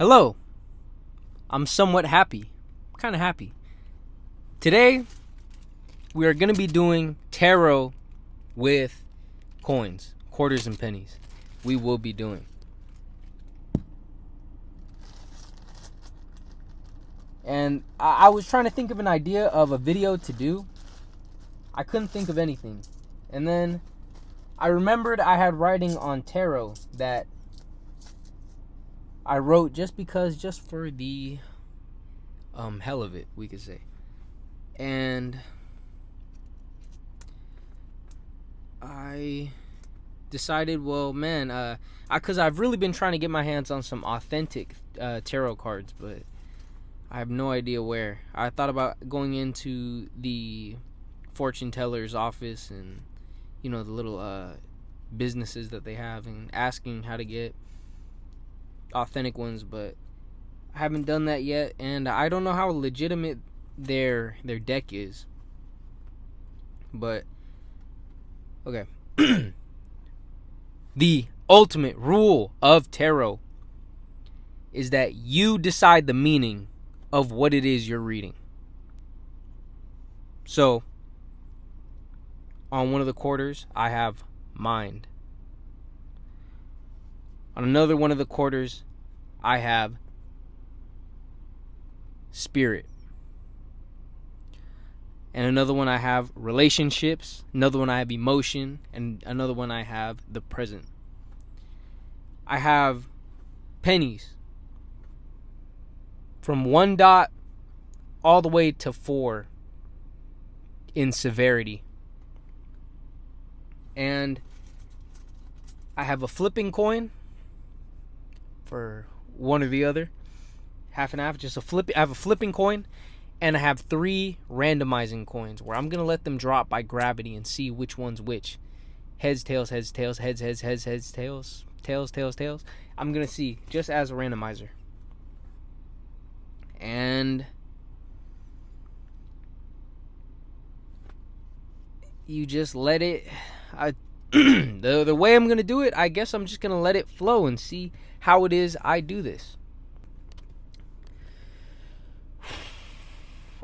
Hello. I'm somewhat happy. Kind of happy. Today, we are going to be doing tarot with coins, quarters and pennies. We will be doing. And I was trying to think of an idea of a video to do. I couldn't think of anything. And then I remembered I had writing on tarot that I wrote just for the hell of it, we could say. And I decided, well, man, because I've really been trying to get my hands on some authentic tarot cards, but I have no idea where. I thought about going into the fortune teller's office and, the little businesses that they have and asking how to get authentic ones, but I haven't done that yet, and I don't know how legitimate their deck is. But okay. The ultimate rule of tarot is that you decide the meaning of what it is you're reading. So, on one of the quarters, I have mind. On another one of the quarters, I have spirit. And another one I have relationships. Another one I have emotion. And another one I have the present. I have pennies. From 1 dot all the way to 4 in severity. And I have a flipping coin for one or the other. Half and half. I have a flipping coin. And I have 3 randomizing coins where I'm going to let them drop by gravity and see which one's which. Heads, tails, heads, tails, heads, heads, heads, heads, tails, tails, tails, tails. I'm going to see just as a randomizer. And you just let it... the way I'm going to do it, I guess I'm just going to let it flow and see how it is I do this.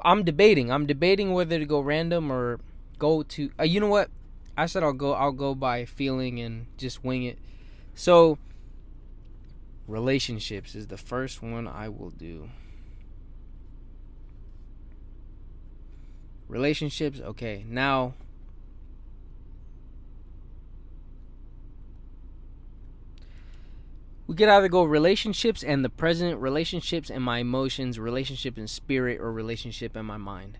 I'm debating whether to go random or go to you know what? I said I'll go by feeling and just wing it. So relationships is the first one I will do. Relationships, okay. Now we could either go relationships and the present, relationships and my emotions, relationship and spirit, or relationship and my mind.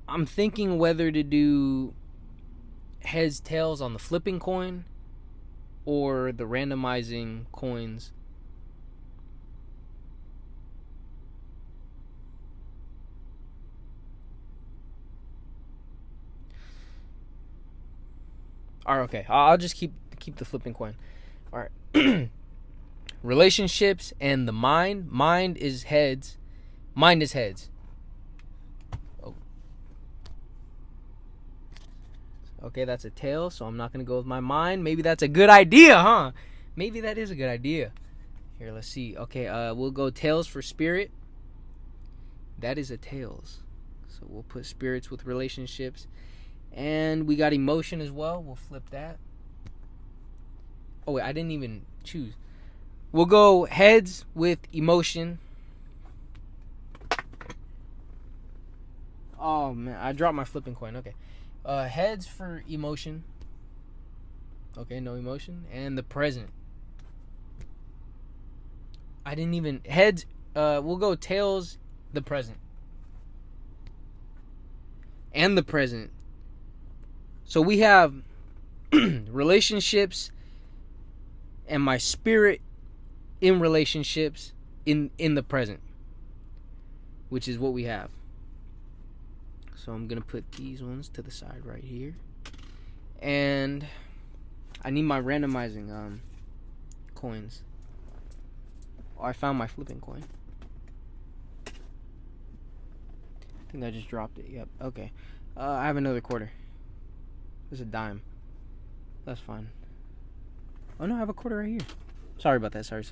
I'm thinking whether to do heads, tails on the flipping coin or the randomizing coins. Alright, okay. I'll just keep the flipping coin. All right. Relationships and the mind. Mind is heads. Oh. Okay, that's a tail, so I'm not going to go with my mind. Maybe that's a good idea, huh? Maybe that is a good idea. Here, let's see. Okay, we'll go tails for spirit. That is a tails. So we'll put spirits with relationships. And we got emotion as well. We'll flip that. Oh, wait, I didn't even choose. We'll go heads with emotion. Oh, man, I dropped my flipping coin. Okay. Heads for emotion. Okay, no emotion. And the present. I didn't even... Heads, we'll go tails, the present. And the present. So we have relationships and my spirit in relationships in the present, which is what we have. So I'm going to put these ones to the side right here. And I need my randomizing coins. Oh, I found my flipping coin. I think I just dropped it. Yep, okay. I have another quarter. There's a dime. That's fine. Oh no, I have a quarter right here. Sorry about that. Sorry.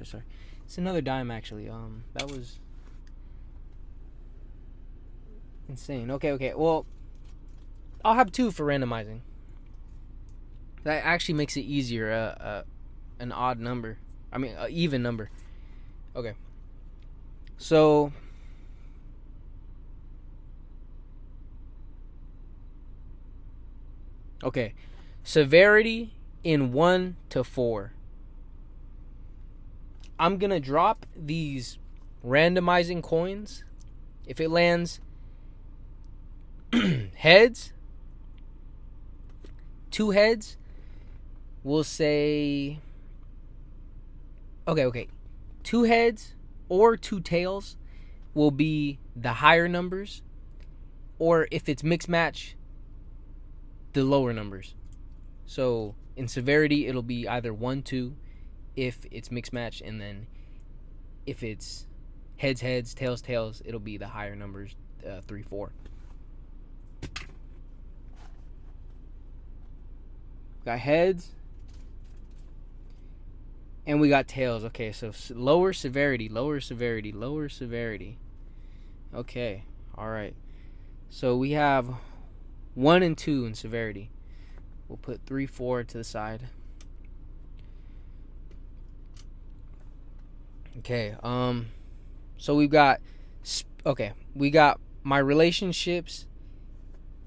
It's another dime actually. That was insane. Okay. Well, I'll have 2 for randomizing. That actually makes it easier. An odd number. I mean, an even number. Okay. So. Okay. Severity in 1 to 4. I'm going to drop these randomizing coins. If it lands heads, 2 heads, we'll say. Okay. 2 heads or 2 tails will be the higher numbers. Or if it's mixed match, the lower numbers. So in severity, it'll be either 1, 2 if it's mixed match, and then if it's heads, tails, it'll be the higher numbers, 3, 4. Got heads, and we got tails. Okay, so lower severity. Okay, all right. So we have 1 and 2 in severity. We'll put 3, 4 to the side. Okay, so we got my relationships,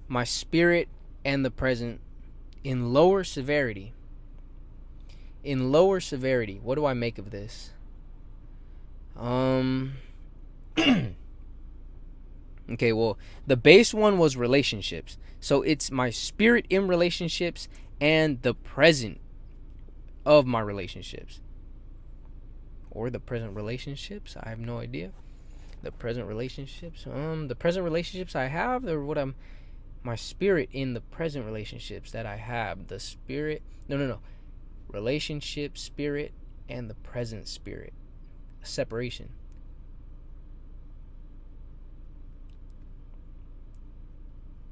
my spirit, and the present in lower severity. What do I make of this? Okay, well, the base one was relationships. So it's my spirit in relationships and the present of my relationships. Or the present relationships, I have no idea. The present relationships I have, or what my spirit in the present relationships that I have. The spirit, no. Relationship, spirit, and the present spirit. A separation.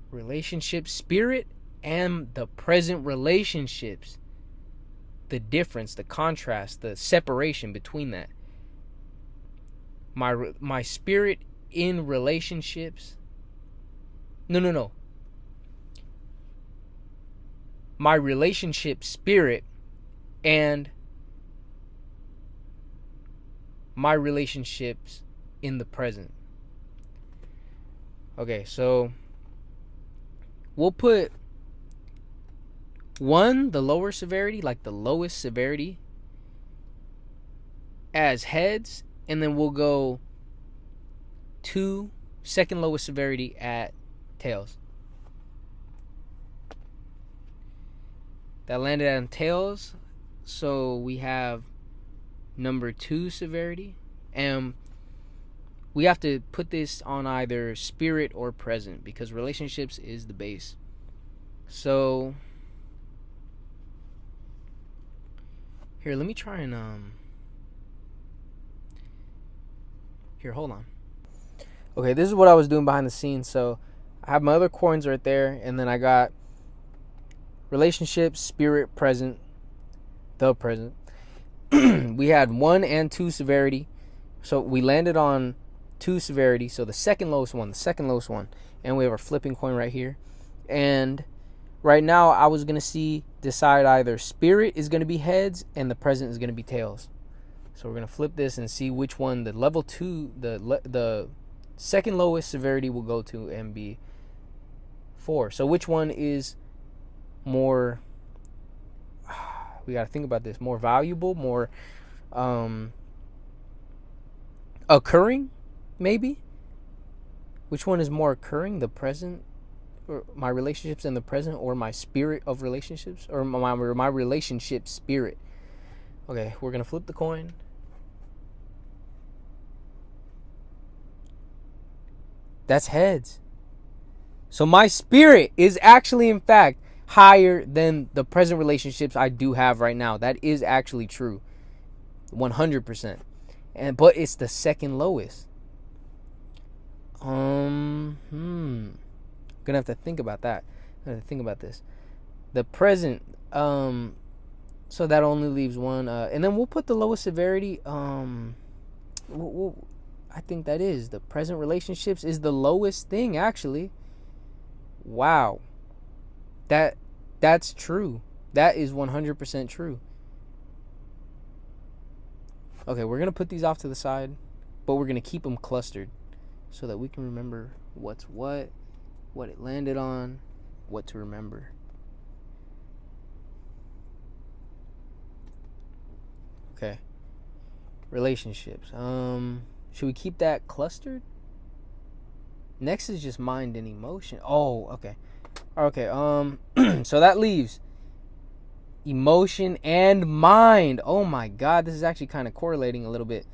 Relationship, spirit, and the present relationships. The difference, the contrast, the separation between that. My spirit in relationships. No. My relationship spirit and my relationships in the present. Okay, so we'll put 1, the lower severity, like the lowest severity, as heads, and then we'll go 2, second lowest severity, at tails. That landed on tails, so we have number 2 severity, and we have to put this on either spirit or present because relationships is the base. So here, let me try and here, hold on. Okay, this is what I was doing behind the scenes. So I have my other coins right there, and then I got relationship, spirit, present, the present. We had 1 and 2 severity, so we landed on 2 severity, so the second lowest one, and we have our flipping coin right here. And right now I was going to decide either spirit is going to be heads and the present is going to be tails. So we're going to flip this and see which one the level 2, the second lowest severity will go to and be 4. So which one is more, we got to think about this, more valuable, more occurring, maybe? Which one is more occurring, the present, or my relationships in the present, or my spirit of relationships, or my relationship spirit? Okay, we're going to flip the coin. That's heads. So my spirit is actually, in fact, higher than the present relationships I do have right now. That is actually true. 100%. But it's the second lowest. Gonna have to think about that. I'm gonna think about this. The present, So that only leaves one, and then we'll put the lowest severity. I think that is the present relationships is the lowest thing actually. Wow, that's true. That is 100% true. Okay, we're gonna put these off to the side, but we're gonna keep them clustered so that we can remember what's what it landed on, what to remember. Okay. Relationships. Should we keep that clustered? Next is just mind and emotion. Oh, okay. Okay, so that leaves emotion and mind. Oh my god, this is actually kind of correlating a little bit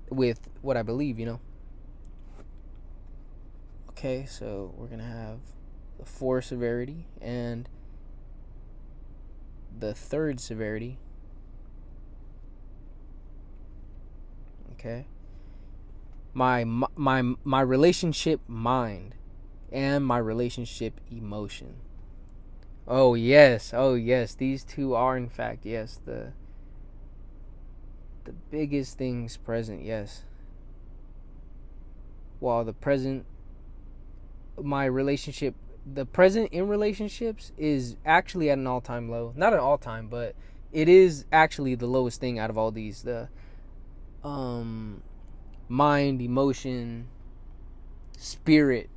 with what I believe, you know. Okay, so we're going to have the 4 severity and the 3rd severity. Okay. My relationship mind and my relationship emotion. Oh yes, these two are in fact, yes, the biggest things present, yes. While the present the present in relationships is actually at an all-time low. Not an all-time, but it is actually the lowest thing out of all these. The mind, emotion, spirit,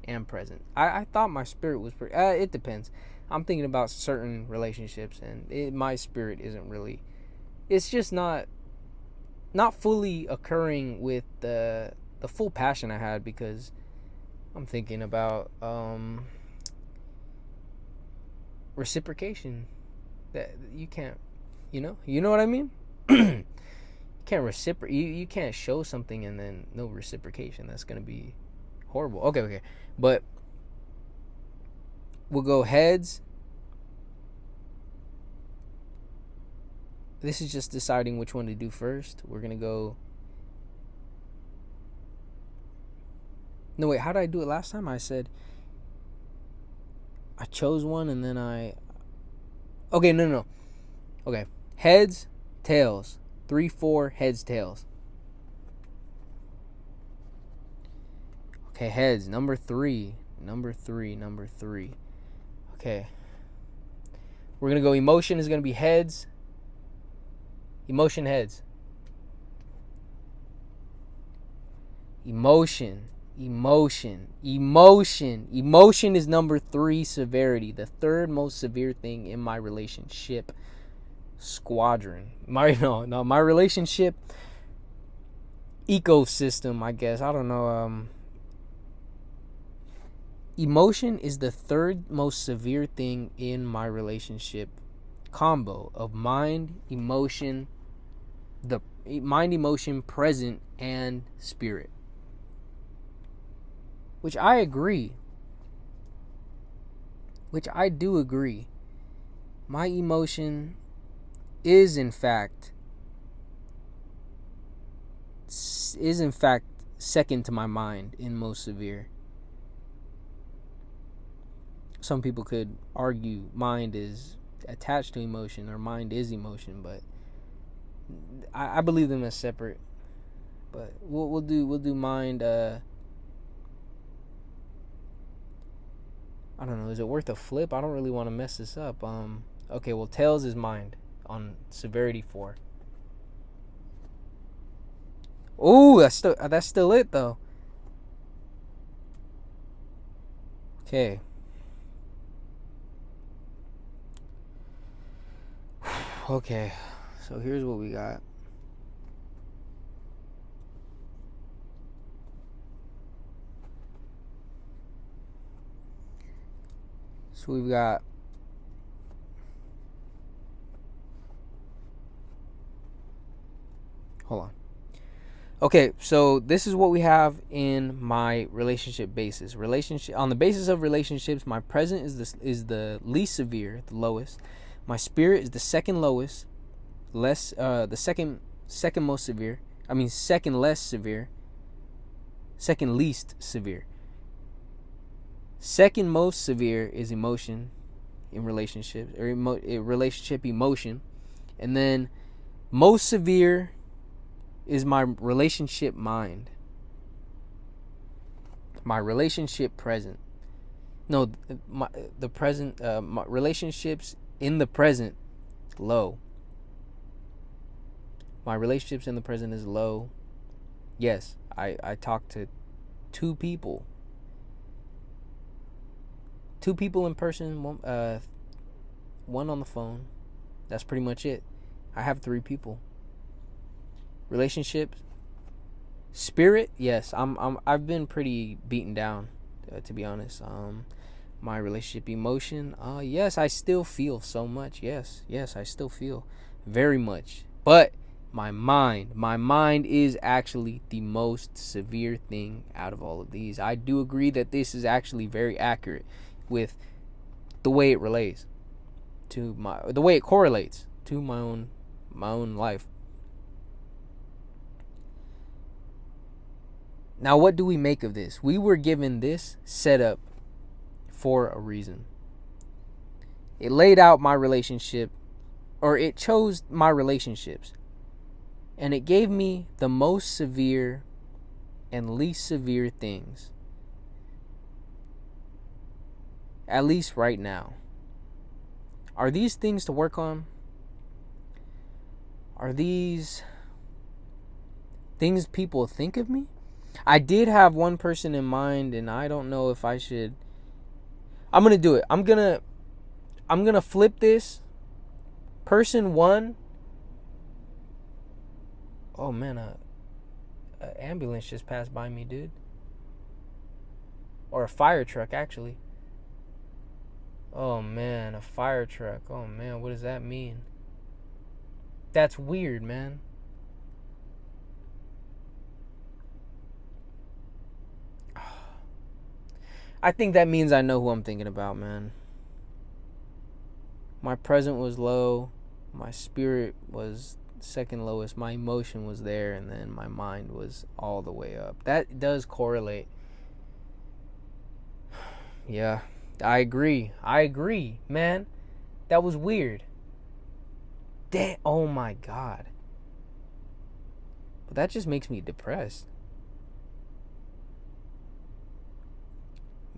and present. I thought my spirit was pretty. It depends. I'm thinking about certain relationships, and my spirit isn't really. It's just not fully occurring with the full passion I had, because I'm thinking about reciprocation. That you can't, you know what I mean. You can't reciprocate. You can't show something and then no reciprocation. That's gonna be horrible. Okay, but we'll go heads. This is just deciding which one to do first. We're gonna go. No, wait, how did I do it last time? I said I chose one and then okay, no. Okay, heads, tails. 3, 4, heads, tails. Okay, heads. Number three. Okay. We're going to go emotion is going to be heads. Emotion, heads. Emotion is number 3 severity. The third most severe thing in my relationship squadron. My relationship ecosystem, I guess. I don't know. Emotion is the third most severe thing in my relationship combo of mind, emotion, present, and spirit. Which I agree. I do agree. My emotion is in fact second to my mind in most severe. Some people could argue mind is attached to emotion or mind is emotion, but I believe them as separate. But we'll do mind. I don't know. Is it worth a flip? I don't really want to mess this up. Okay. Well, tails is mind on severity 4. Oh, that's still it though. Okay. Okay. So here's what we got. So we've got hold on. Okay, so this is what we have in my relationship basis. On the basis of relationships, my present is the least severe, the lowest. My spirit is the second lowest, the second most severe. Second less severe. Second least severe. Second most severe is emotion. in relationships, or relationship emotion. And then most severe is my relationship mind. My relationship present. No, the present, my relationships in the present, low. My relationships in the present is low. Yes, I talked to two people. Two people in person, one on the phone. That's pretty much it. I have 3 people. Relationships, spirit, yes. I've been pretty beaten down, to be honest. My relationship emotion, yes, I still feel so much. Yes, I still feel very much. But my mind is actually the most severe thing out of all of these. I do agree that this is actually very accurate with the way it relates to the way it correlates to my own life. Now, what do we make of this? We were given this setup for a reason. It laid out my relationship, or it chose my relationships, and it gave me the most severe and least severe things, at least right now. Are these things to work on? Are these things people think of me? I did have one person in mind, and I don't know if I should. I'm gonna do it. I'm gonna flip this. Person 1. Oh man, a ambulance just passed by me, dude. Or a fire truck, actually. Oh man, a fire truck. Oh man, what does that mean? That's weird, man. I think that means I know who I'm thinking about, man. My present was low. My spirit was second lowest. My emotion was there, and then my mind was all the way up. That does correlate. Yeah, I agree, man. That was weird. Oh my God. But that just makes me depressed.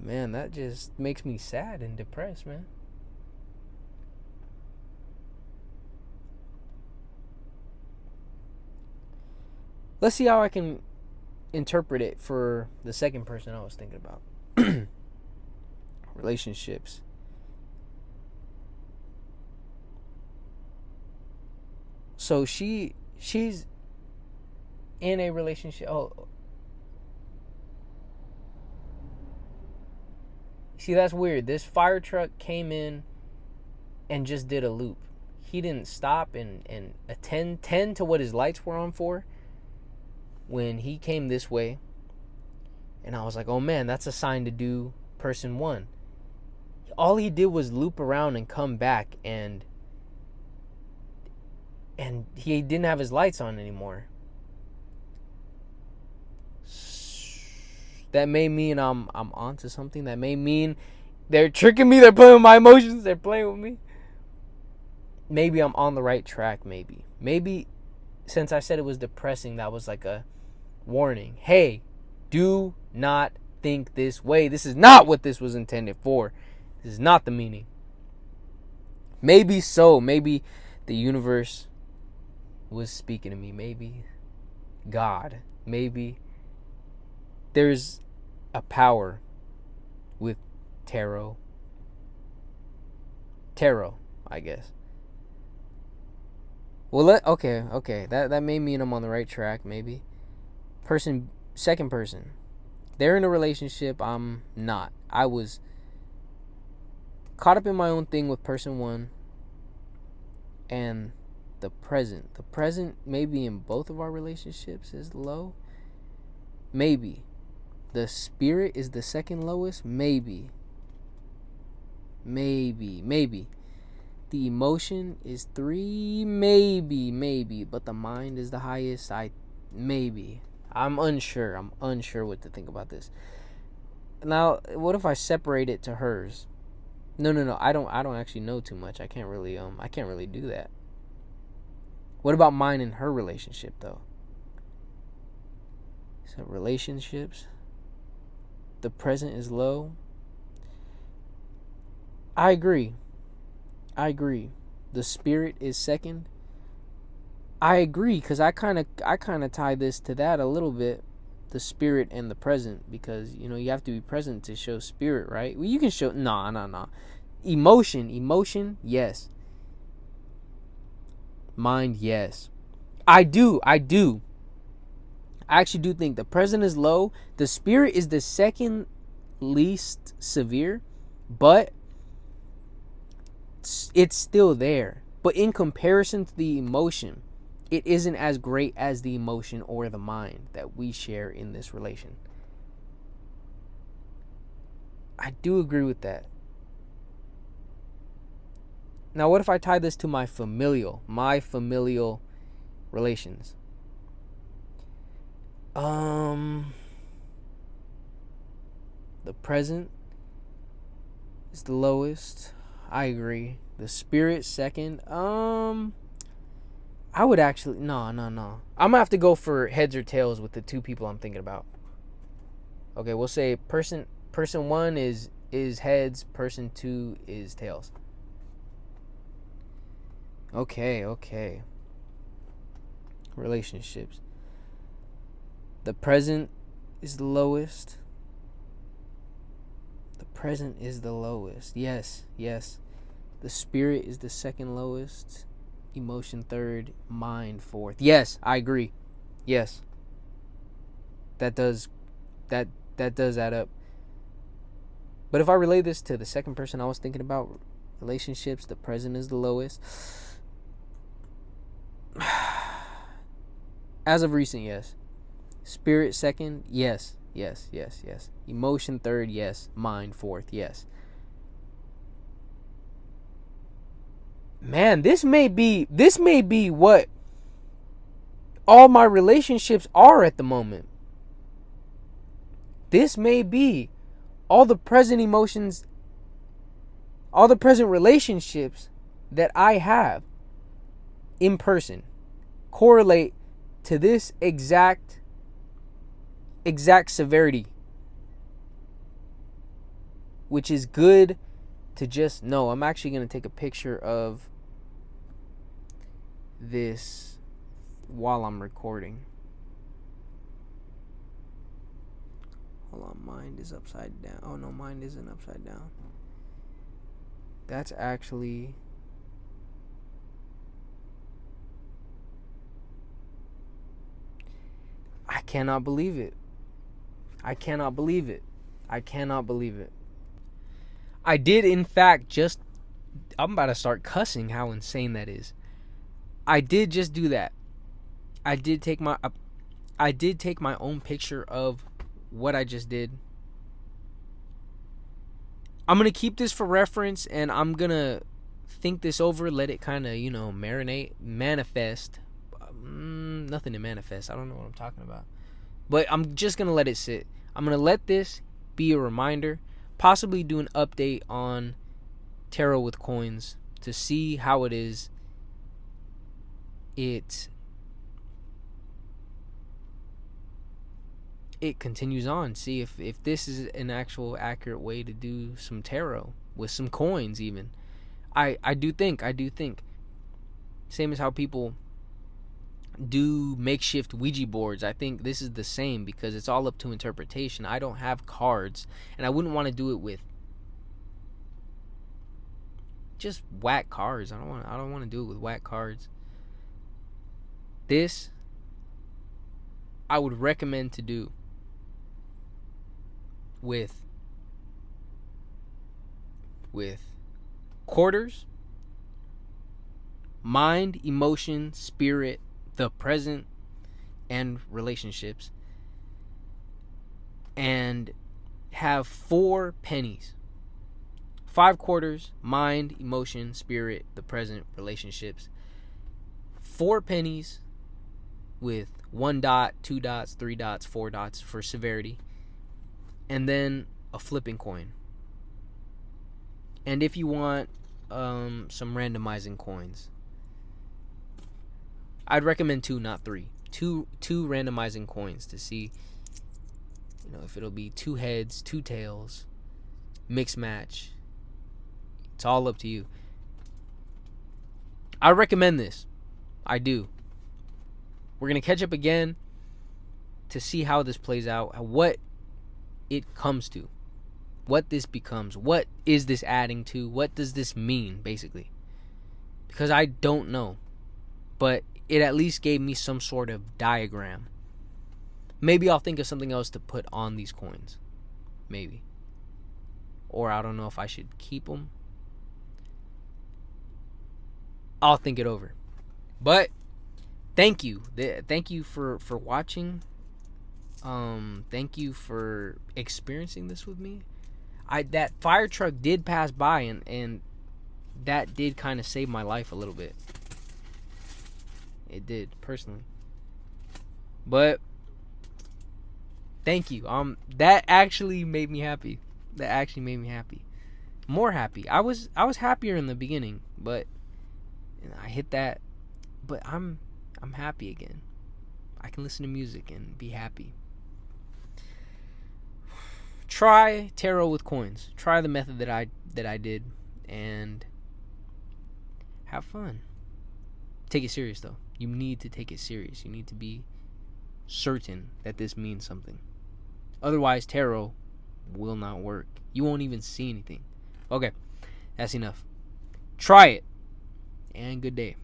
Man, that just makes me sad and depressed, man. Let's see how I can interpret it for the second person I was thinking about. Relationships. So she's in a relationship. Oh, see, that's weird. This fire truck came in and just did a loop. He didn't stop and tend to what his lights were on for when he came this way. And I was like, oh man, that's a sign to do person 1. All he did was loop around and come back, and he didn't have his lights on anymore. That may mean I'm onto something. That may mean they're tricking me. They're playing with my emotions. They're playing with me. Maybe I'm on the right track. Maybe since I said it was depressing, that was like a warning. Hey, do not think this way. This is not what this was intended for. This is not the meaning. Maybe so. Maybe the universe was speaking to me. Maybe God. Maybe there's a power with tarot, I guess. Well, okay. That may mean I'm on the right track. Maybe second person, they're in a relationship. I'm not. I was caught up in my own thing with person 1, and the present maybe in both of our relationships is low. Maybe the spirit is the second lowest. Maybe the emotion is 3. Maybe, but the mind is the highest. I'm unsure what to think about this. Now, what if I separate it to hers? No. I don't actually know too much. I can't really do that. What about mine and her relationship though? So relationships. The present is low. I agree. I agree. The spirit is second. I agree because I kind of tie this to that a little bit, the spirit and the present, because you have to be present to show spirit, right? Well, you can show nah. Emotion, yes. Mind, yes. I do. I actually do think the present is low. The spirit is the second least severe, but it's still there. But in comparison to the emotion, it isn't as great as the emotion or the mind that we share in this relation. I do agree with that. Now, what if I tie this to my familial relations? The present is the lowest. I agree. The spirit second. I would actually no. I'm gonna have to go for heads or tails with the two people I'm thinking about. Okay, we'll say person one is heads, person two is tails. Okay. Relationships. The present is the lowest. The present is the lowest. Yes. The spirit is the second lowest. Emotion third. Mind fourth. Yes, I agree. Yes. That does add up. But if I relate this to the second person I was thinking about, relationships, the present is the lowest. As of recent, yes. Spirit second, yes. Emotion third, yes. Mind fourth, yes. Man, this may be what all my relationships are at the moment. This may be all the present emotions, all the present relationships that I have in person correlate to this exact severity, which is good to just know. I'm actually going to take a picture of this while I'm recording. Hold on, mind is upside down. Oh no, mind isn't upside down. That's actually I cannot believe it. I did in fact I'm about to start cussing how insane that is. I did just do that. I did take my own picture of what I just did. I'm going to keep this for reference and I'm going to think this over, let it kind of, marinate, manifest. Nothing to manifest. I don't know what I'm talking about. But I'm just going to let it sit. I'm going to let this be a reminder, possibly do an update on tarot with coins to see how it is. It continues on. See if this is an actual accurate way to do some tarot with some coins even. I do think. Same as how people do makeshift Ouija boards. I think this is the same because it's all up to interpretation. I don't have cards and I wouldn't want to do it with just whack cards. I don't want to do it with whack cards. This I would recommend to do with quarters, mind, emotion, spirit, the present, and relationships, and have 4 pennies. 5 quarters, mind, emotion, spirit, the present, relationships. 4 pennies with 1 dot, 2 dots, 3 dots, 4 dots for severity. And then a flipping coin. And if you want some randomizing coins, I'd recommend 2, not 3. Two randomizing coins to see, if it'll be 2 heads, 2 tails, mixed match. It's all up to you. I recommend this. I do. We're going to catch up again to see how this plays out, what it comes to, what this becomes, what is this adding to, what does this mean, basically. Because I don't know, but it at least gave me some sort of diagram. Maybe I'll think of something else to put on these coins. Maybe. Or I don't know if I should keep them. I'll think it over. But thank you. Thank you for watching. Thank you for experiencing this with me. That fire truck did pass by, and that did kind of save my life a little bit. It did, personally. But thank you. That actually made me happy. More happy. I was happier in the beginning, but I hit that. But I'm happy again. I can listen to music and be happy. Try tarot with coins. Try the method that I did, and have fun. Take it serious, though. You need to take it serious. You need to be certain that this means something. Otherwise, tarot will not work. You won't even see anything. Okay, that's enough. Try it, and good day.